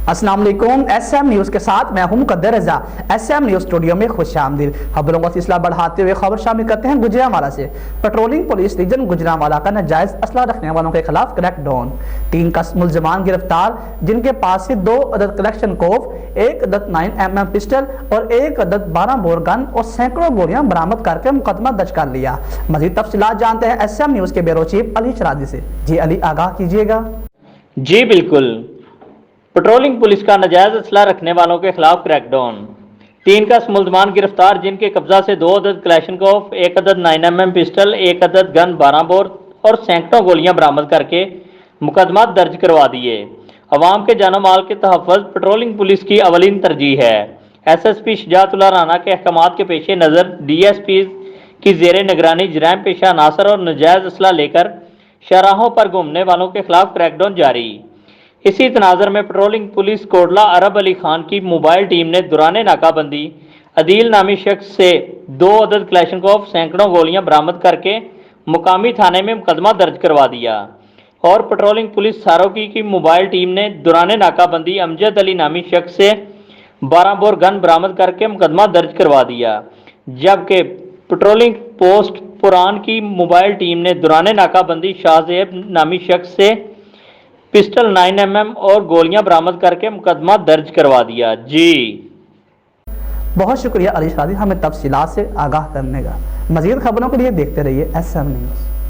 अस्सलाम वालेकुम। SM news के साथ मैं हूं मुकद्दर रजा। SM न्यूज़ स्टूडियो में खुश आमदीद। खबरों का सिलसिला बढ़ाते हुए खबर शामिल करते हैं गुजरांवाला से। पेट्रोलिंग पुलिस रीजन गुजरांवाला का नाजायज असला रखने वालों के खिलाफ क्रैकडाउन। 3 मुलजमान गिरफ्तार, जिनके पास से 2 अदद कलेक्शन कोफ, 1 अदद 9mm पिस्टल और 1 अदद 12 बोर गन और सैकड़ों गोलियां बरामद करके मुकदमा दर्ज कर लिया। मजीद तफसीलात जानते हैं SM न्यूज़ के ब्यूरो चीफ अली शरादी से। जी अली, आगाह कीजिएगा। जी बिल्कुल। पेट्रोलिंग पुलिस का नाजायज असला रखने वालों के खिलाफ क्रैकडाउन। 3 मुलजमान गिरफ्तार, जिनके कब्जा से 2 अदद कलेशनकोफ, 1 अदद 9mm पिस्टल, 1 अदद गन 12 बोर और सैकड़ों गोलियां बरामद करके मुकदमा दर्ज करवा दिए। अवाम के जानो माल के तहफ़्फ़ुज़ पेट्रोलिंग पुलिस की अवलीन तरजीह है। SSP शुजाअतुल्लाह राना के अहकामात के पेश नज़र DSP की ज़ेरे निगरानी जराइम पेशा अनासर और नाजायज असला लेकर शाहराहों पर घूमने वालों के खिलाफ क्रैकडाउन जारी। इसी तनाज़र में पेट्रोलिंग पुलिस कोटला अरब अली खान की मोबाइल टीम ने दुराने नाकाबंदी अदील नामी शख्स से 2 अदद कलेशनकोफ, सैकड़ों गोलियां बरामद करके मुकामी थाने में मुकदमा दर्ज करवा दिया। और पेट्रोलिंग पुलिस सारोकी की मोबाइल टीम ने दुराने नाकाबंदी अमजद अली नामी शख्स से 12 बोर गन बरामद करके मुकदमा दर्ज करवा दिया। जबकि पेट्रोलिंग पोस्ट पुरान की मोबाइल टीम ने दुराने नाकाबंदी शाहजेब नामी शख्स से पिस्टल 9mm और गोलियां बरामद करके मुकदमा दर्ज करवा दिया। जी बहुत शुक्रिया अली शरादी हमें तफसीलात से आगाह करने का। मजीद खबरों के लिए देखते रहिए SM न्यूज़।